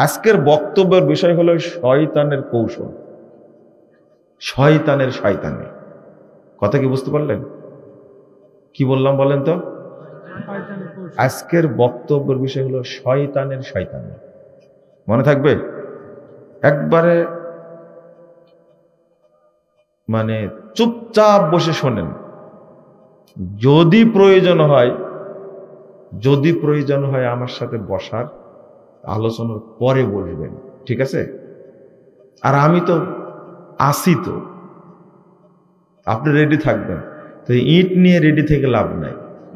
আজকের বক্তব্যের বিষয় হলো শয়তানের কৌশল, শয়তানের শয়তানি। কথা কি বুঝতে পারলেন? কি বললাম বলেন তো? আজকের বক্তব্যের বিষয় হলো শয়তানের শয়তানি। মনে থাকবে? একবারে মানে চুপচাপ বসে শোনেন। যদি প্রয়োজন হয় আমার সাথে বসার, আলোচনার পরে বসবেন, ঠিক আছে? আর আমি তো আসি, তো আপনি রেডি থাকবেন। তো ইট নিয়ে রেডি থেকে লাভ নাই,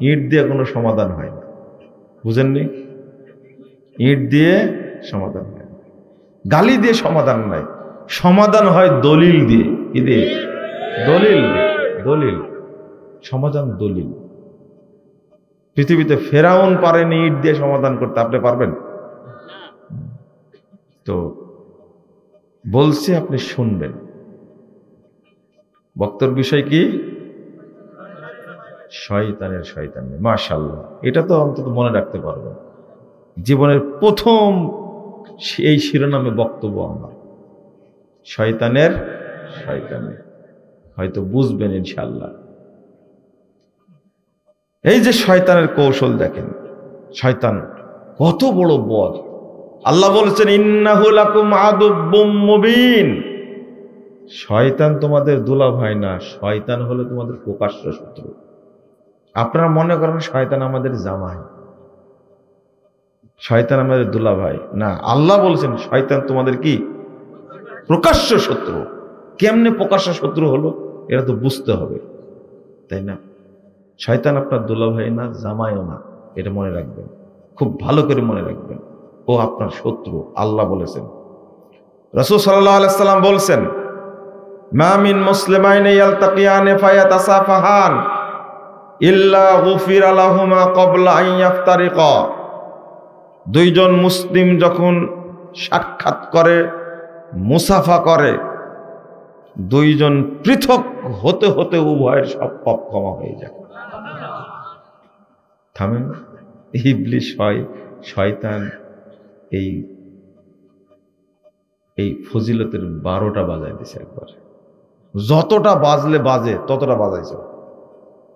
ইট দিয়ে কোনো সমাধান হয় না, বুঝেননি? ইট দিয়ে সমাধান হয় না, গালি দিয়ে সমাধান নাই, সমাধান হয় দলিল দিয়ে। কি দিয়ে? দলিল দিয়ে। দলিল সমাধান, দলিল। পৃথিবীতে ফেরাউন পারেনি ইট দিয়ে সমাধান করতে, আপনি পারবেন? তো বলছি, আপনি শুনবেন। বক্তব্য বিষয় কি? শয়তানের শয়তানি। মাশাআল্লাহ, এটা তো অন্তত মনে রাখতে পারবেন। জীবনের প্রথম এই শিরোনামে বক্তব্য আমার, শয়তানের শয়তানি। হয়তো বুঝবেন ইনশাআল্লাহ। এই যে শয়তানের কৌশল দেখেন, শয়তান কত বড় বদ। আল্লাহ বলেছেন, ইন্নাহু লাকুম আদুব্বুম মুবিন। শয়তান তোমাদের দুলাভাই না, শয়তান হলো তোমাদের প্রকাশ্য শত্রু। আপনারা মনে করেন শয়তান আমাদের জামাই, শয়তান আমাদের দুলাভাই না। আল্লাহ বলেছেন শয়তান তোমাদের কি? প্রকাশ্য শত্রু। কেমনে প্রকাশ্য শত্রু হলো এটা তো বুঝতে হবে, তাই না? শয়তান আপনার দুলাভাই না, জামাইও না, এটা মনে রাখবেন, খুব ভালো করে মনে রাখবেন। ও আপনার শত্রু। আল্লাহ বলেছেন, রাসূল সাল্লাল্লাহু আলাইহি সাল্লাম বলছেন, মা মিন মুসলিমাইনি ইয়ালতাকিয়ানি ফায়াতাসাফাহান ইল্লা গুফিরা লাহুমা ক্বাবলা আন ইফতারিকা। দুইজন মুসলিম যখন সাক্ষাৎ করে, মুসাফা করে, দুইজন পৃথক হতে হতে উভয়ের সব পাপ ক্ষমা হয়ে যায়। থামেন। ইবলিস, শয়তান এই ফজিলতের 12টা বাজায় দিছে একবার। যতটা বাজলে বাজে ততটা বাজাইছে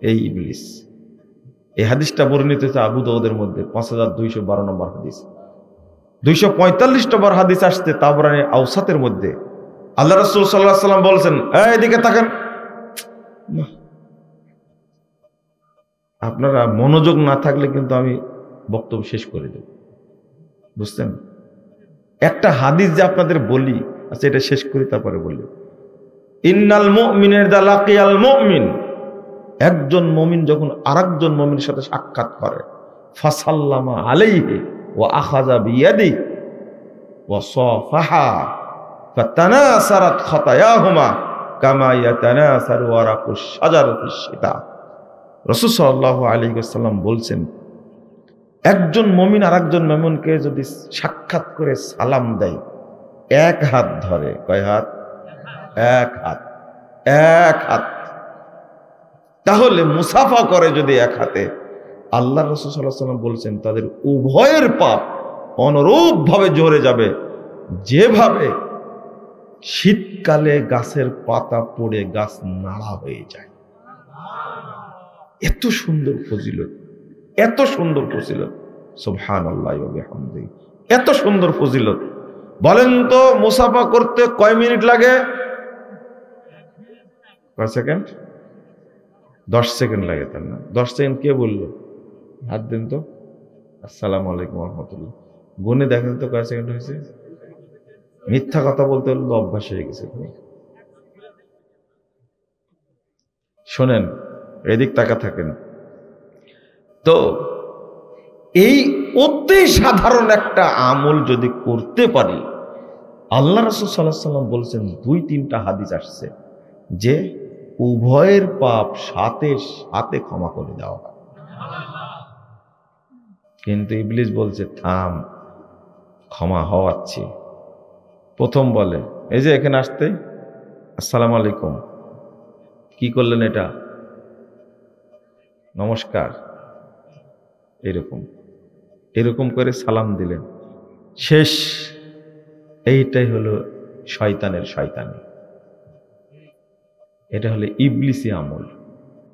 এই ইবলিস। এই হাদিসটা বর্ণিত হয়েছে আবু দাউদের মধ্যে 5212 নম্বর হাদিস। 245 নম্বর হাদিস আসছে তাবরানী আওসাতের মধ্যে। আল্লাহ রাসূল সাল্লাল্লাহু আলাইহি ওয়াসাল্লাম বলেছেন, এদিকে তাকান। আপনারা মনোযোগ না থাকলে কিন্তু আমি বক্তব্য শেষ করে দেব, বুঝছেন? একটা হাদিস যে আপনাদের বলি, আচ্ছা এটা শেষ করি তারপরে বলি। ইন্নাল মুমিনের দা লাকিয়াল মুমিন, একজন মুমিন যখন আরেকজন মুমিনের সাথে সাক্ষাৎ করে, ফাসাল্লামা আলাইহি ওয়া আখাযা বিয়াদি ওয়া সাফাহা ফাতানাসারাত খাতায়াহুমা কামা ইয়াতানাসারু ওয়ারাকুশ শাজারাতিশ শিতা। রাসূল সাল্লাল্লাহু আলাইহি ওয়াসাল্লাম বলছেন, একজন মুমিন আরেকজন মুমিনকে যদি সাক্ষাৎ করে সালাম দেয়, এক হাত ধরে, কয় হাত? এক হাত, এক হাত। তাহলে মুসাফা করে যদি এক হাতে, আল্লাহ রাসূল সাল্লাল্লাহু আলাইহি ওয়াসাল্লাম বলছেন তাদের উভয়ের পাপ অনুরূপ ভাবে ঝরে যাবে, যেভাবে শীতকালে গাছের পাতা পড়ে গাছ নাড়া হয়ে যায়। এত সুন্দর ফজিলত, এত সুন্দর ফজিলত, সুবহানাল্লাহি ওয়া বিহামদিহি, এত সুন্দর ফজিলত। বলেন তো মুসাফা করতে কয় মিনিট লাগে? কয় সেকেন্ড? 10 সেকেন্ড লাগে, তার না? 10 সেকেন্ড কে বললো? হাত দেন তো। আসসালামু আলাইকুম ওয়া রাহমাতুল্লাহ। গুনে দেখেন তো কয় সেকেন্ড হয়েছে। মিথ্যা কথা বলতে হলে অভ্যাস হয়ে গেছে। শোনেন, এদিক তাকা থাকেন তো। এই অতি সাধারণ একটা আমল যদি করতে পারি, আল্লাহ রাসূল সাল্লাল্লাহু আলাইহি ওয়াসাল্লাম বলছেন, 2-3টা হাদিস আসছে যে উভয়ের পাপ সাথে সাথে ক্ষমা করে দেওয়া হয়। কিন্তু ইবলিস বলছে, থাম, ক্ষমা হওয়াচ্ছি। প্রথম বলে, এই যে এখানে আসতে, আসসালামু আলাইকুম, কি করলেন এটা? নমস্কার, এরকম এরকম করে সালাম দিলেন, শেষ। এইটাই হলো শয়তানের শয়তানি, এটা হলো ইবলিসি আমল,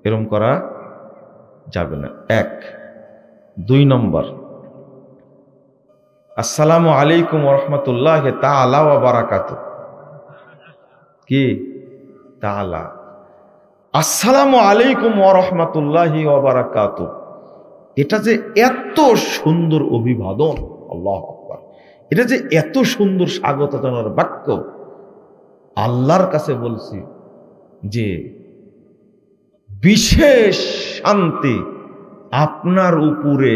এরকম করা যাবে না। 1 2 নম্বর, আসসালামু আলাইকুম ওয়া রাহমাতুল্লাহি তাআলা ওয়া বারাকাতুহু। কি তাআলা, আসসালামু আলাইকুম ওয়া রাহমাতুল্লাহি ওয়া বারাকাতুহু, এটা যে এত সুন্দর অভিবাদন, আল্লাহু আকবার, এটা যে এত সুন্দর স্বাগত জানার বাক্য, আল্লাহর কাছে বলছি যে বিশেষ শান্তি আপনার উপরে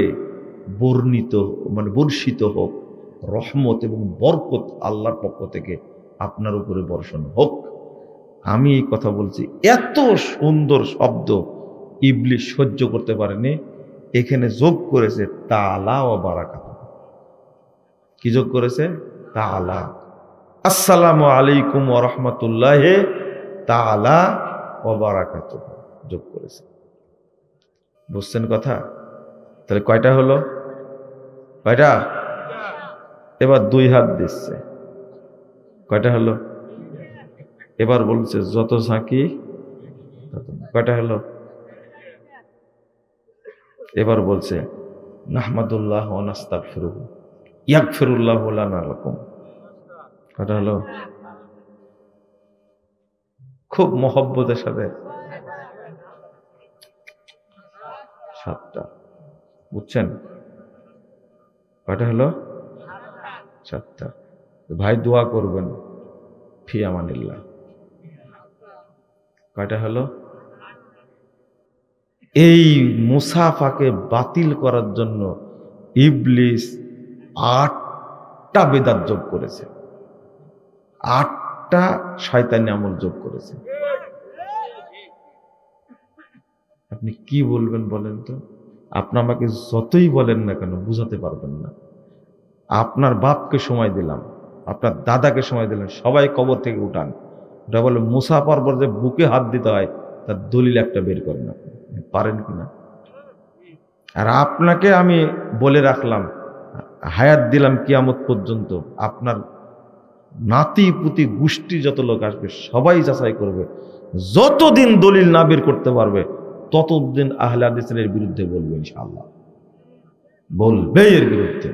বর্ণিত মানে বর্ষিত হোক, রহমত এবং বরকত আল্লাহর পক্ষ থেকে আপনার উপরে বর্ষণ হোক। আমি এই কথা বলছি, এত সুন্দর শব্দ ইবলিস সহ্য করতে পারেনি, এখানে যোগ করেছে তাআলা ওয়া বারাকাতুহু। কি যোগ করেছে? তাআলা, আসসালামু আলাইকুম ওয়া রাহমাতুল্লাহি তাআলা ওয়া বারাকাতুহু যোগ করেছে। বুঝছেন কথা? তাহলে কয়টা হলো? কয়টা? এবার 2 হাত দিচ্ছে, কয়টা হলো? এবার বলছে যত ঝাঁকি, কয়টা হলো? এবার বলছে নাহমাদুল্লাহ ওয়া নাস্তাগফিরুহু ইয়াগফিরুল্লাহু লানা লাকুম, কয়টা হলো? খুব মহব্বতের সাথে 7টা, বুঝছেন? কয়টা হলো? 7টা। ভাই দোয়া করবেন, ফি আমানিল্লাহ। কয়টা হলো? এই মুসাফাকে বাতিল করার জন্য ইবলিস 8টা বেদাত যোগ করেছে, 8টা শয়তানি আমল যোগ করেছে। আপনি কি বলবেন বলেন তো? আপনি আমাকে যতই বলেন না কেন বুঝাতে পারবেন না। আপনার বাপকে সময় দিলাম, আপনার দাদাকে সময় দিলেন, সবাই কবর থেকে উঠান, ওটা বলে মুসাফার পর যে বুকে হাত দিতে হয় তার দলিল একটা বের করেন, আপনি পারেন কিনা? আর আপনাকে আমি বলে রাখলাম, হায়াত দিলাম কিয়ামত পর্যন্ত, আপনার নাতি পুতি গোষ্ঠী যত লোক আসবে সবাই যাচাই করবে, যতদিন দলিল না বের করতে পারবে ততদিন আহলে হাদিসের বিরুদ্ধে বলবে, ইনশাআল্লাহ বলবে, এর বিরুদ্ধে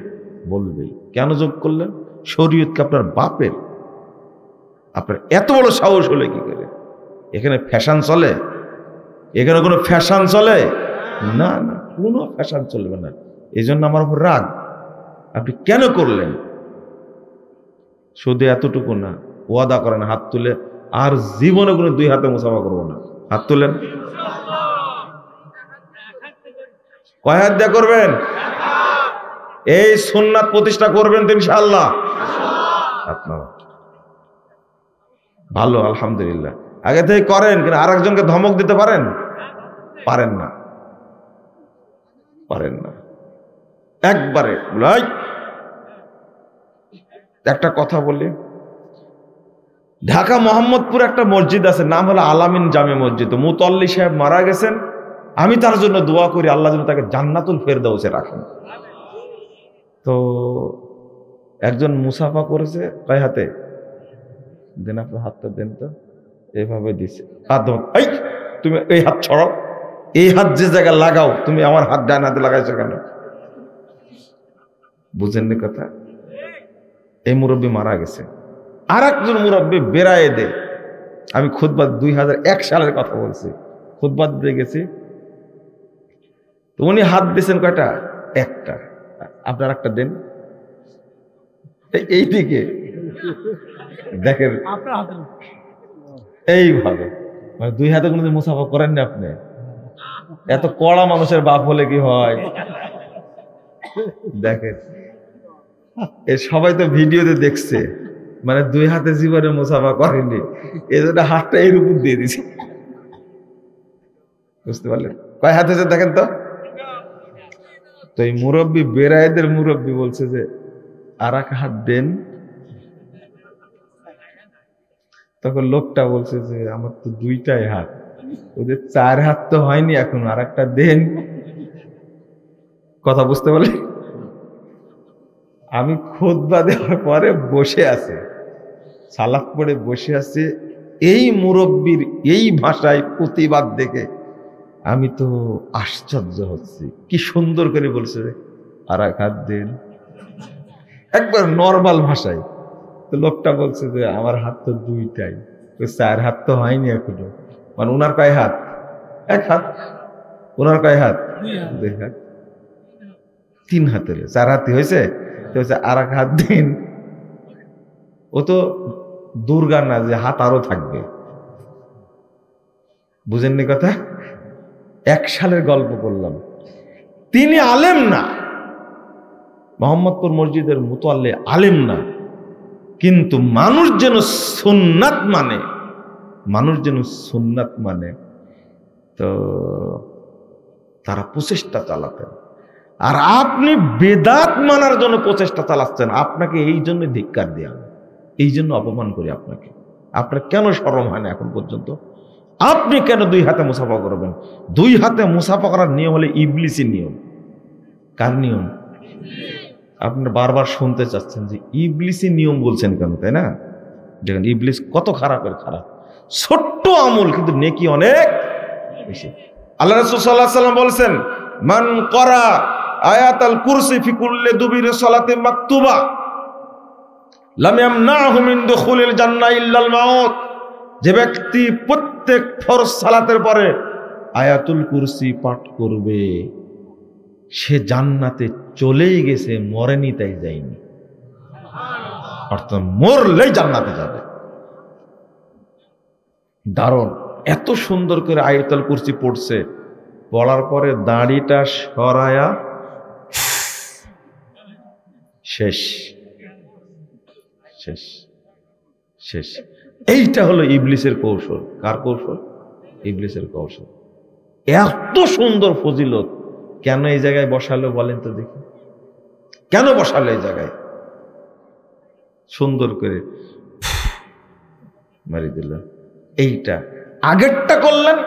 বলবেই। কেন যোগ করলেন? শরীয়তকে আপনার বাপের, আপনার এত বড় সাহস হলে কি করে? এখানে ফ্যাশন চলে? এখানে কোনো ফ্যাশন চলে না, না কোনো ফ্যাশন চলবে না। এই জন্য আমার উপর রাগ। আপনি কেন করলেন? শুধু এতটুকু না, ওয়াদা করেন হাত তুলে, আর জীবনে কোনো 2 হাতে মুসাফা করবো না। হাত তুলেন। কয় হাত দিয়ে করবেন? এই সুন্নাত প্রতিষ্ঠা করবেন তো ইনশাআল্লাহ? আপনারা ভালো, আলহামদুলিল্লাহ, আগে থেকে করেন, কিন্তু আর একজনকে ধমক দিতে পারেন? পারেন না, পারেন না একবারে। একটা কথা বলি, ঢাকা মোহাম্মদপুর একটা মসজিদ আছে, নাম হলো আলামিন জামে মসজিদ। মুতল্লি সাহেব মারা গেছেন, আমি তার জন্য দোয়া করি আল্লাহ যেন তাকে জান্নাতুল ফেরদাউসে রাখেন। তো একজন মুসাফা করেছে, কয় হাতে দেন? আপনার হাতটা দেন তো। এইভাবে দিছে, হাত, এই তুমি এই হাত ছড়াও, এই হাত যে জায়গায় লাগাও, তুমি আমার হাত ডান হাতে লাগাইছো কেন? বুঝেননি কথা? এই মুরব্বী মারা গেছে, আর একজন মুরব্বী বেড়ায় দে। আমি খুতবা 2001 সালের কথা বলছি, খুতবা দিতে গেছি, তো উনি হাত দিয়েছেন কয়টা? একটা। আপনার একটা দেন, এইদিকে দেখেন, এইভাবে, মানে 2 হাতে কোনোদিন মুসাফা করেননি আপনি? এত কড়া মানুষের বাপ হলে কি হয় দেখেন, এ সবাই তো ভিডিওতে দেখছে, মানে 2 হাতে জীবনে মুসাফা করেননি, এই জন্য হাতটা এর উপর দিয়ে দিছে। বুঝতে পারলেন? কয় হাত হয়েছে দেখেন তো। তো এই মুরব্বী, বেড়াইদের মুরব্বী বলছে যে আর এক হাত দেন। তখন লোকটা বলছে যে আমার তো 2টাই হাত, ওদের 4 হাত তো হয়নি এখন, আর একটা দেন। কথা বুঝতে পারলেন? আমি খুতবা দেওয়ার পরে বসে আছে, সালাত পড়ে বসে আছে, এই মুরব্বীর এই ভাষায় প্রতিবাদ দেখে আমি তো আশ্চর্য হচ্ছি। কি সুন্দর করে বলছে, আর এক হাত দিন, একবার নর্মাল ভাষায়। তো লোকটা বলছে যে আমার হাত তো দুইটাই, চার হাত তো হয়নি এখনো। মানে ওনার কয় হাত? এক হাত। ওনার কয় হাত? দুই হাত। তিন হাত হলে চার হাতই হয়েছে। তো আর এক হাত দিন। ও তো দুর্গা না যে হাত আরো থাকবে, বুঝেননি কথা? 1 সালের গল্প করলাম। তিনি আলেম না, মোহাম্মদপুর মসজিদের মুতাল্লি আলেম না, কিন্তু মানুষ যেন সুন্নাত মানে, মানুষ যেন সুন্নাত মানে, তো তারা প্রচেষ্টা চালাতেন। আর আপনি বেদাত মানার জন্য প্রচেষ্টা চালাচ্ছেন। আপনাকে এই জন্য ধিক্কার দেয়া, এই জন্য অপমান করি আপনাকে। আপনার কেন শরম হয় না এখন পর্যন্ত? আপনি কেন 2 হাতে মুসাফা করবেন? 2 হাতে মুসাফা করার নিয়ম হলে ইবলিসের নিয়ম। কার নিয়ম? আপনি বারবার শুনতে চাচ্ছেন যে ইবলিসের নিয়ম বলছেন কেন, তাই না? দেখেন ইবলিস কত খারাপের খারাপ। ছোট্ট আমল কিন্তু নেকি অনেক বেশি। আল্লাহ রাসূল সাল্লাল্লাহু আলাইহি ওয়াসাল্লাম বলেছেন, মান ক্বারা আয়াতাল কুরসি ফি কুল্লি দুবির সালাতি মাকতুবা লাম ইয়ামনাহু মিন দুখুলিল জান্নাহ ইল্লাল মাউত। যে ব্যক্তি প্রত্যেক ফরজ সালাতের পরে আয়াতুল কুরসি পাঠ করবে, সে জান্নাতে চলেই গেছে, মরেনি তাই যায়নি। অর্থাৎ মরলেই জান্নাতে যাবে। দারুণ, এত সুন্দর করে আয়াতুল কুরসি পড়ছে, পড়ার পরে দাড়িটা সরায়া শেষ শেষ শেষ। এইটা হলো ইবলিসের কৌশল। কার কৌশল? ইবলিসের কৌশল। এত সুন্দর ফজিলত কেন এই জায়গায় বসালো বলেন তো দেখি? কেন বসালো এই জায়গায়? সুন্দর করে মারি দিল। এইটা আগেরটা করলেন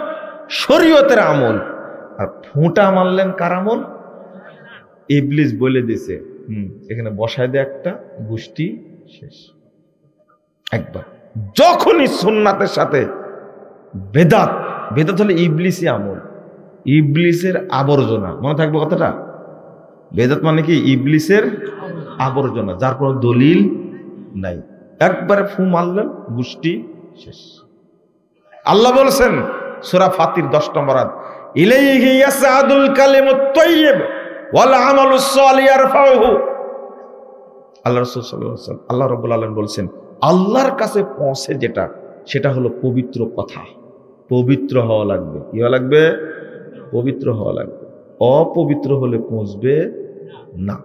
শরীয়তের আমল, আর ফোঁটা মারলেন কার আমল? ইবলিস বলে দিছে এখানে বসায় দে একটা গোষ্ঠী, শেষ। একবার যখনই সুন্নাতের সাথে বেদাত, বেদাত হলে ইবলিসি আমল, ইবলিসের আবর্জনা। মনে থাকবে কথাটা? বেদাত মানে কি? ইবলিসের আবর্জনা, যার কোনো দলিল নাই। একবারে ফু মারলেন, গোষ্ঠী শেষ। আল্লাহ বলেছেন সূরা ফাতির 10 নম্বর আয়াত, ইলাইহি ইয়াসআদুল কালিমুত তাইয়্যিব ওয়াল আমালুস সালিহ ইয়ারফাউহু। আল্লাহ রাসূল সাল্লাল্লাহু আলাইহি ওয়াসাল্লাম, আল্লাহ রাব্বুল আলামিন বলেছেন, আল্লাহর কাছে পৌঁছে যেটা, সেটা হলো পবিত্র কথা। পবিত্র হওয়া লাগবে। কি হওয়া লাগবে? পবিত্র হওয়া লাগবে। অপবিত্র হলে পৌঁছবে না।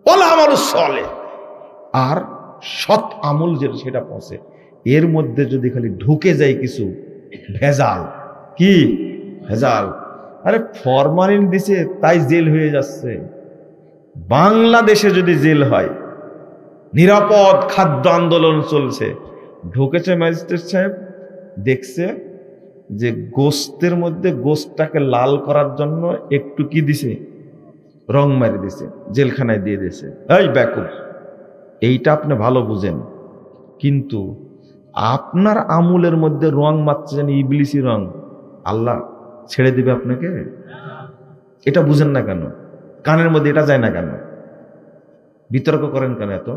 ওয়াল আমালুস সালিহ, আর সৎ আমল যেটা, সেটা পৌঁছে। এর মধ্যে যদি খালি ঢুকে যায় কিছু ভেজাল, কি ভেজাল? আরে ফরমালিন দিছে তাই জেল হয়ে যাচ্ছে। বাংলাদেশে যদি জেল হয়, নিরাপদ খাদ্য আন্দোলন চলছে, ঢুকেছে ম্যাজিস্ট্রেট সাহেব, দেখছে যে গোস্তের মধ্যে গোস্তটাকে লাল করার জন্য একটু কি দিছে, রং মারি দিছে, জেলখানায় দিয়ে দিছে। এই ব্যাকুব, এইটা আপনি ভালো বুঝেন, কিন্তু আপনার আমলের মধ্যে রং মারছেন ইবলিসি রং, আল্লাহ ছেড়ে দিবে আপনাকে? এটা বুঝেন না কেন? কানের মধ্যে এটা যায় না কেন? বিতর্ক করেন কেন এত?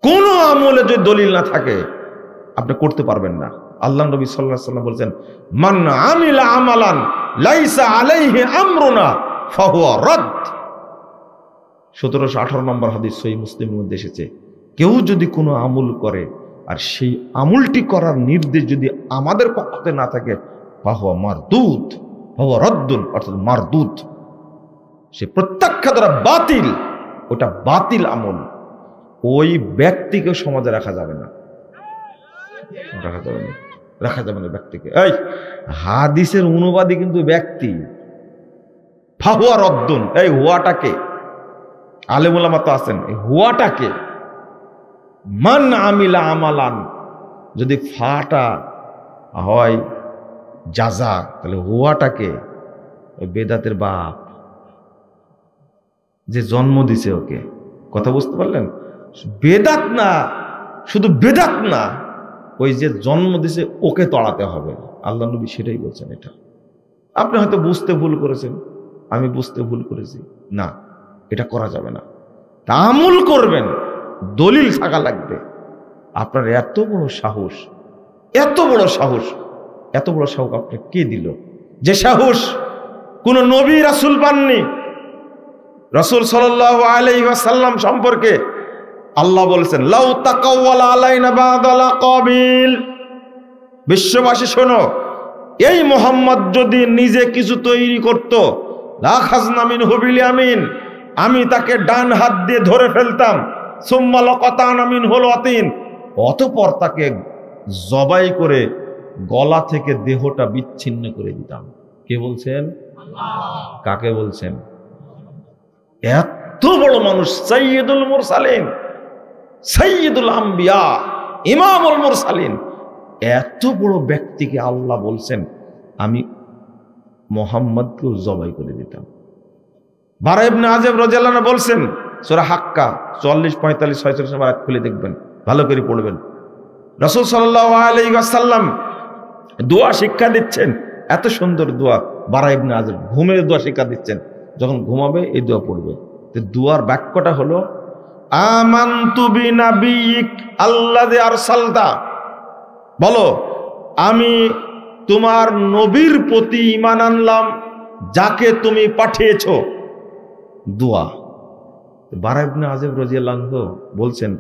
কোন আমলে যদি দলিল না থাকে আপনি করতে পারবেন না। আল্লাহ নবী সাল্লাল্লাহু আলাইহি ওয়াসাল্লাম বলেছেন, মান আমিলা আমালান লাইসা আলাইহি আমরুনা ফাহুয়া রাদ। 1718 নম্বর হাদিস সহিহ মুসলিমের মধ্যে এসেছে, কেউ যদি কোনো আমল করে আর সেই আমলটি করার নির্দেশ যদি আমাদের পক্ষ থেকে না থাকে, ফাহুয়া মারদুদ, ফাহুয়া রাদ্দুন, অর্থাৎ মারদুদ, সে প্রত্যাখ্যাত দ্বারা বাতিল। ওটা বাতিল আমল। ওই ব্যক্তিকে সমাজে রাখা যাবে না, রাখা যাবে না, রাখা যাবে না ব্যক্তিকে। এই হাদিসের অনুবাদী কিন্তু ব্যক্তি। ফাহুয়া রদ্দুন, এই হুয়াটাকে আলেম উলামা তো আছেন, এই হুয়াটাকে মান আমিলা আমালান, যদি ফাটা হয় জাজা, তাহলে হুয়াটাকে ওই বেদাতের বাপ যে জন্ম দিছে ওকে, কথা বুঝতে পারলেন? বেদাত না, শুধু বেদাত না, ওই যে জন্ম দিছে ওকে তড়াতে হবে। আল্লাহ নবী সেটাই বলছেন। এটা আপনি হয়তো বুঝতে ভুল করেছেন, আমি বুঝতে ভুল করেছি, না এটা করা যাবে না। আমল করবেন, দলিল থাকা লাগবে। আপনার এত বড় সাহস, এত বড় সাহস, এত বড় সাহস আপনাকে কে দিল? যে সাহস কোন নবী রাসূল পাননি। রাসূল সাল্লাল্লাহু আলাইহি ওয়াসাল্লাম সম্পর্কে আল্লাহ বলেছেন, লাউ তাকাওয়ালা আলাইনা বাদাল আকাবিল। বিশ্ববাসী শোনো, এই মুহাম্মদ যদি নিজে কিছু তৈরি করত, লাখাজনা মিনহু বিল ইয়ামিন, আমি তাকে ডান হাত দিয়ে ধরে ফেলতাম, সুম্মা লাকাতানা মিনহুল ওয়াতিন, অতঃপর তাকে জবাই করে গলা থেকে দেহটা বিচ্ছিন্ন করে দিতাম। কে বলছেন? আল্লাহ। কাকে বলছেন? এত বড় মানুষ, সাইয়্যিদুল মুরসালিন, সাইয়্যিদুল আম্বিয়া, ইমামুল মুরসালিন, এত বড় ব্যক্তিকে আল্লাহ বলছেন আমি মুহাম্মদকেও জবাই করে দিতাম। বারা ইবনে আযিব রাদিয়াল্লাহু আনহু বলছেন, সূরা হাক্কা 44, 45, 46 নম্বর আয়াত খুলে দেখবেন, ভালো করে পড়বেন। রাসূল সাল্লাল্লাহু আলাইহি ওয়াসাল্লাম দোয়া শিক্ষা দিচ্ছেন, এত সুন্দর দোয়া। বারা ইবনে আযিব ঘুমের দোয়া শিক্ষা দিচ্ছেন, যখন ঘুমাবে এই দোয়া পড়বে। তো দোয়ার বাক্যটা হলো, আমানতু বিনাবিয়িক আল্লাযী আরসালতা, বলো আমি তোমার নবীর প্রতি ঈমান আনলাম যাকে তুমি পাঠিয়েছো। দোয়া। বারা ইবনে আযিব রাদিয়াল্লাহু আনহু বলছেন,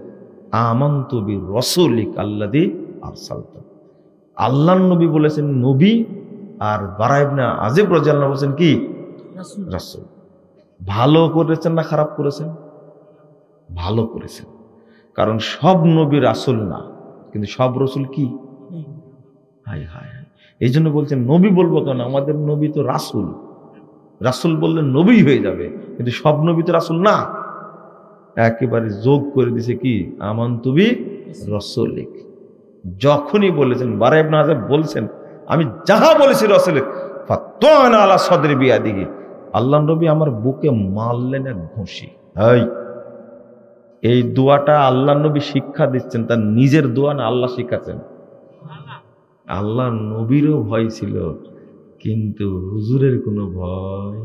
আমানতু বিরাসূলিক আল্লাযী আরসালতা। আল্লাহর নবী বলেছেন নবী, আর বারা ইবনে আযিব রাদিয়াল্লাহু আনহু বলেছেন কি? রাসূল। ভালো করেছেন না খারাপ করেছেন? ভালো করেছেন। কারণ সব নবী রাসূল না, কিন্তু সব রাসূল কি? হায় হায়, এই জন্য বলছেন নবী বলবো কেন, আমাদের নবী তো রাসূল। রাসূল বললে নবী হয়ে যাবে, কিন্তু সব নবী তো রাসূল না। একেবারে যোগ করে দিছে কি? আমানতু বিরাসূলিক। যখনই বলেছেন, বারা ইবনে আযিব বলছেন আমি যাহা বলেছি রাসূলের, ফাতানা আলা সাদরি বিয়াদিহি, আল্লাহ নবী আমার বুকে মারলেন এক ঘুষি। এই দোয়াটা আল্লাহ নবী শিক্ষা দিচ্ছেন, তার নিজের দোয়া না, আল্লাহ শিখাচ্ছেন। আল্লাহ নবীরও ভয় ছিল, কিন্তু হুজুরের কোনো ভয়